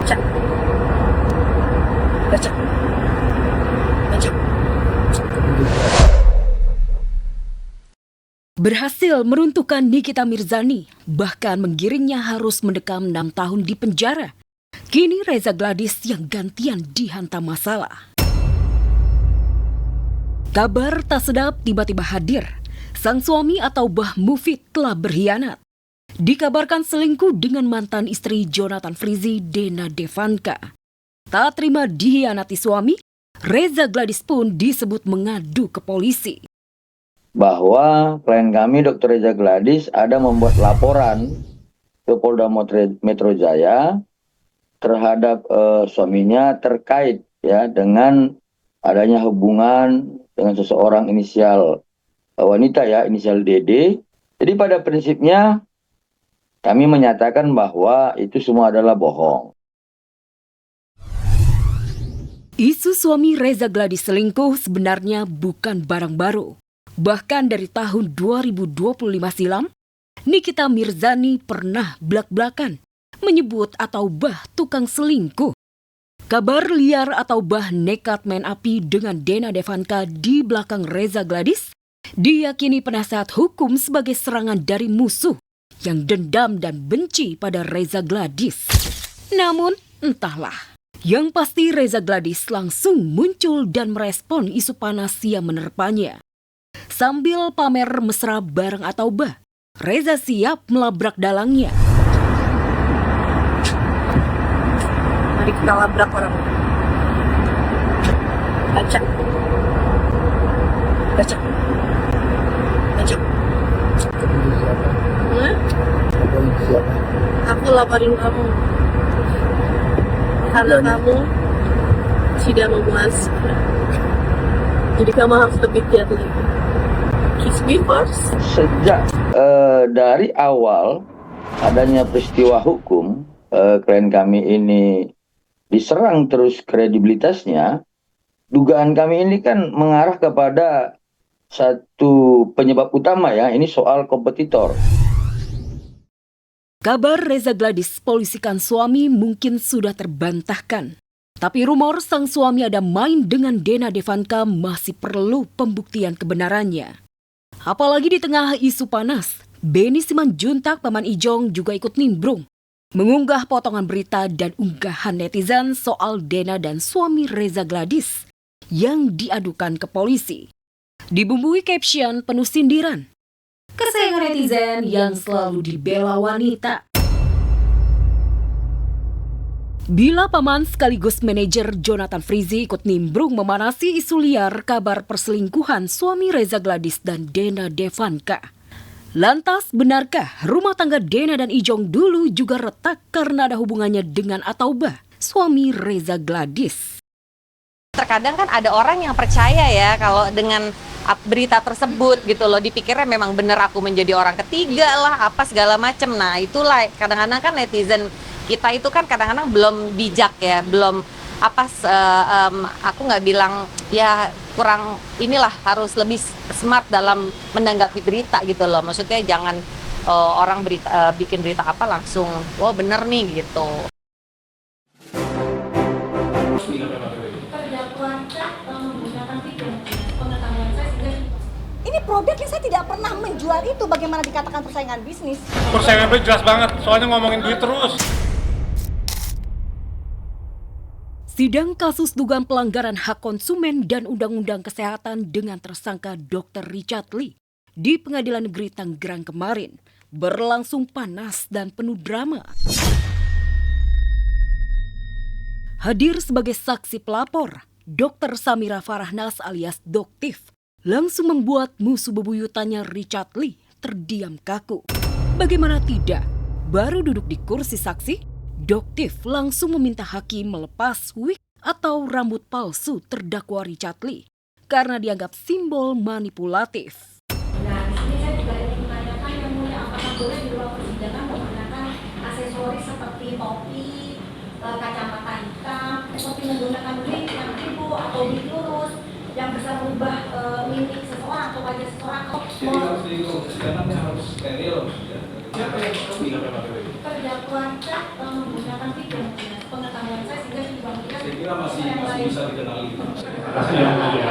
Baca, baca, baca. Berhasil meruntuhkan Nikita Mirzani, bahkan menggiringnya harus mendekam 6 tahun di penjara. Kini Reza Gladys yang gantian dihantam masalah. Kabar tak sedap tiba-tiba hadir. Sang suami atau Bah Mufid telah berkhianat. Dikabarkan selingkuh dengan mantan istri Jonathan Frizzy, Dena Devanka. Tak terima dikhianati suami, Reza Gladys pun disebut mengadu ke polisi. Bahwa klien kami Dr. Reza Gladys ada membuat laporan ke Polda Metro Jaya terhadap suaminya terkait ya dengan adanya hubungan dengan seseorang inisial wanita ya, inisial DD. Jadi pada prinsipnya kami menyatakan bahwa itu semua adalah bohong. Isu suami Reza Gladys selingkuh sebenarnya bukan barang baru. Bahkan dari tahun 2025 silam, Nikita Mirzani pernah blak-blakan menyebut atau Bah tukang selingkuh. Kabar liar atau Bah nekat main api dengan Dena Devanka di belakang Reza Gladys diyakini penasihat hukum sebagai serangan dari musuh yang dendam dan benci pada Reza Gladys. Namun, entahlah. Yang pasti Reza Gladys langsung muncul dan merespon isu panas yang menerpanya. Sambil pamer mesra bareng atau Bah, Reza siap melabrak dalangnya. Mari kita labrak orang. Baca, baca, baca. Aku laporin kamu karena kamu tidak memuaskan. Jadi kamu harus lebih giat lagi. Kiss me first. Sejak dari awal adanya peristiwa hukum, klien kami ini diserang terus kredibilitasnya, dugaan kami ini kan mengarah kepada satu penyebab utama ya, ini soal kompetitor. Kabar Reza Gladys polisikan suami mungkin sudah terbantahkan. Tapi rumor sang suami ada main dengan Dena Devanka masih perlu pembuktian kebenarannya. Apalagi di tengah isu panas, Benny Simanjuntak Paman Ijong juga ikut nimbrung. Mengunggah potongan berita dan unggahan netizen soal Dena dan suami Reza Gladys yang diadukan ke polisi. Dibumbui caption penuh sindiran. Kesayangan netizen yang selalu dibela wanita. Bila paman sekaligus manajer Jonathan Frizzy ikut nimbrung memanasi isu liar kabar perselingkuhan suami Reza Gladys dan Dena Devanka. Lantas benarkah rumah tangga Dena dan Ijong dulu juga retak karena ada hubungannya dengan atau Bah, suami Reza Gladys? Terkadang kan ada orang yang percaya ya kalau dengan berita tersebut gitu loh, dipikirnya memang bener aku menjadi orang ketiga lah, apa segala macem. Nah itulah kadang-kadang kan netizen kita itu kan kadang-kadang belum bijak ya, belum aku nggak bilang ya kurang inilah, harus lebih smart dalam menanggapi berita gitu loh. Maksudnya jangan orang bikin berita apa langsung wah bener nih gitu. Ini produk yang saya tidak pernah menjual itu, bagaimana dikatakan persaingan bisnis? Persaingan bisnis jelas banget, soalnya ngomongin duit terus. Sidang kasus dugaan pelanggaran hak konsumen dan Undang-Undang Kesehatan dengan tersangka Dr. Richard Lee di Pengadilan Negeri Tangerang kemarin berlangsung panas dan penuh drama. Hadir sebagai saksi pelapor, Dr. Samira Farahnas alias Doktif langsung membuat musuh bebuyutannya Richard Lee terdiam kaku. Bagaimana tidak, baru duduk di kursi saksi, Doktif langsung meminta hakim melepas wig atau rambut palsu terdakwa Richard Lee karena dianggap simbol manipulatif. Nah, di sini saya juga ingin menanyakan yang mulia, apakah boleh di ruang persidangan menggunakan aksesoris seperti topi, kacamata hitam, seperti menggunakan wig yang ribu atau wig lurus yang bisa merubah mimik seseorang atau wajah seseorang. Jadi harus di ruang persidangan harus steril. Siapa yang tidak pakai wig? Terdakwa menggunakan wig yang pengetahuan kira masih bisa dikenali. Terima kasih ya, Bu ya.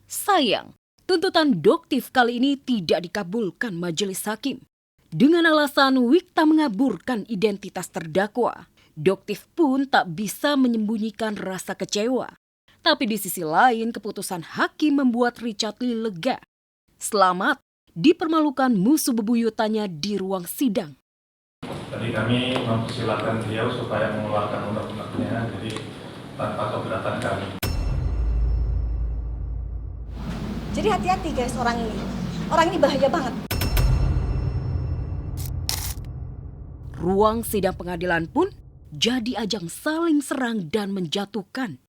Sayang, tuntutan Doktif kali ini tidak dikabulkan majelis hakim. Dengan alasan Wikta mengaburkan identitas terdakwa, Doktif pun tak bisa menyembunyikan rasa kecewa. Tapi di sisi lain, keputusan hakim membuat Richard Lee lega. Selamat dipermalukan musuh bebuyutannya di ruang sidang. Tadi kami mempersilahkan beliau supaya mengeluarkan undang-undangnya, jadi tanpa keberatan kami. Jadi hati-hati guys orang ini. Orang ini bahaya banget. Ruang sidang pengadilan pun jadi ajang saling serang dan menjatuhkan.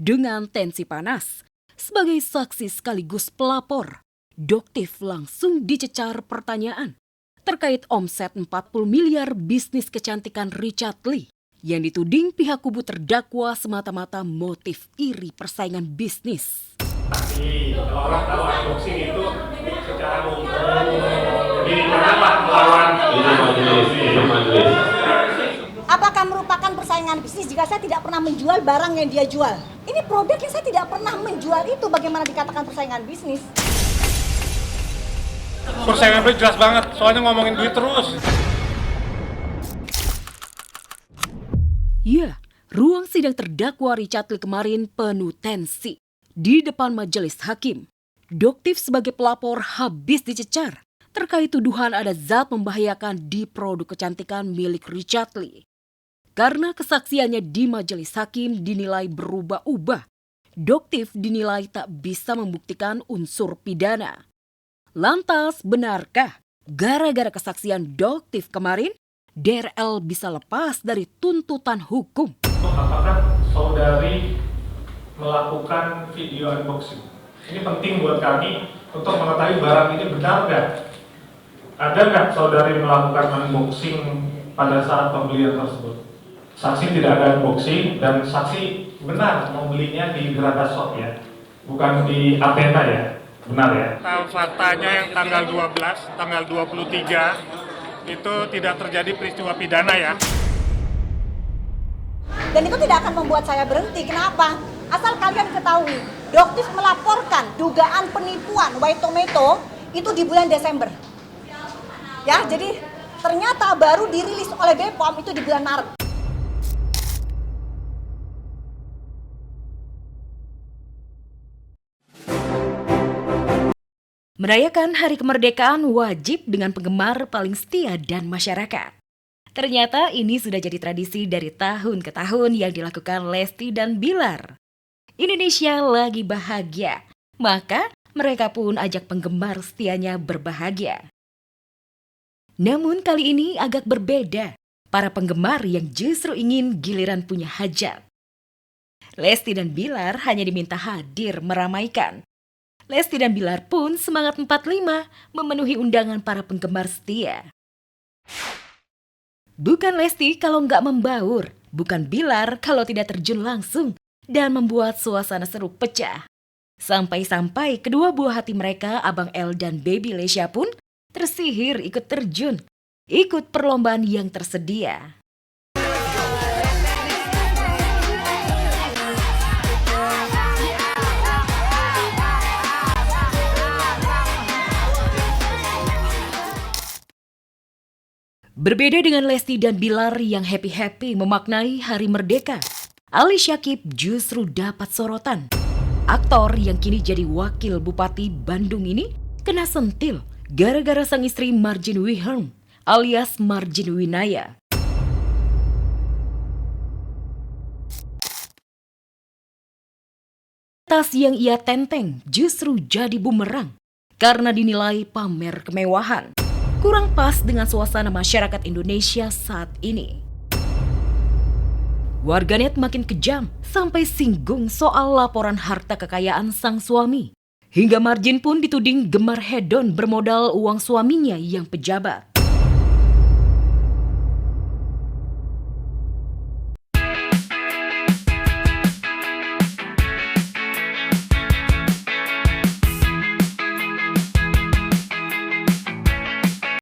Dengan tensi panas, sebagai saksi sekaligus pelapor, Doktif langsung dicecar pertanyaan terkait omset 40 miliar bisnis kecantikan Richard Lee yang dituding pihak kubu terdakwa semata-mata motif iri persaingan bisnis. Tapi kalau orang tahu unboxing itu secara umum, jadi kenapa melawan majelis? Apakah merupakan persaingan bisnis jika saya tidak pernah menjual barang yang dia jual? Ini produk yang saya tidak pernah menjual itu bagaimana dikatakan persaingan bisnis? Persaingan itu jelas banget, soalnya ngomongin duit terus. Ya, ruang sidang terdakwa Richard Lee kemarin penuh tensi. Di depan majelis hakim, Doktif sebagai pelapor habis dicecar terkait tuduhan ada zat membahayakan di produk kecantikan milik Richard Lee. Karena kesaksiannya di majelis hakim dinilai berubah-ubah, Doktif dinilai tak bisa membuktikan unsur pidana. Lantas, benarkah gara-gara kesaksian Doktif kemarin, DRL bisa lepas dari tuntutan hukum? Apakah saudari melakukan video unboxing? Ini penting buat kami untuk mengetahui barang ini benar nggak? Ada nggak saudari melakukan unboxing pada saat pembelian tersebut? Saksi tidak ada unboxing dan saksi benar membelinya di Gerada Shop ya, bukan di Atena ya, benar ya? Faktanya yang tanggal 12, tanggal 23 itu tidak terjadi peristiwa pidana ya. Dan itu tidak akan membuat saya berhenti. Kenapa? Asal kalian ketahui, Doktif melaporkan dugaan penipuan White Tomato itu di bulan Desember. Ya, jadi ternyata baru dirilis oleh BPOM itu di bulan Maret. Merayakan Hari Kemerdekaan wajib dengan penggemar paling setia dan masyarakat. Ternyata ini sudah jadi tradisi dari tahun ke tahun yang dilakukan Lesti dan Bilar. Indonesia lagi bahagia, maka mereka pun ajak penggemar setianya berbahagia. Namun kali ini agak berbeda, para penggemar yang justru ingin giliran punya hajat. Lesti dan Bilar hanya diminta hadir meramaikan. Lesti dan Bilar pun semangat 45 memenuhi undangan para penggemar setia. Bukan Lesti kalau nggak membaur, bukan Bilar kalau tidak terjun langsung dan membuat suasana seru pecah. Sampai-sampai kedua buah hati mereka, Abang L dan Baby Lesya pun tersihir ikut terjun, ikut perlombaan yang tersedia. Berbeda dengan Lesti dan Bilar yang happy-happy memaknai Hari Merdeka, Ali Syakib justru dapat sorotan. Aktor yang kini jadi wakil Bupati Bandung ini kena sentil gara-gara sang istri Marjin Wiherm alias Marjin Winaya. Tas yang ia tenteng justru jadi bumerang karena dinilai pamer kemewahan. Kurang pas dengan suasana masyarakat Indonesia saat ini. Warganet makin kejam sampai singgung soal laporan harta kekayaan sang suami. Hingga Marjin pun dituding gemar hedon bermodal uang suaminya yang pejabat.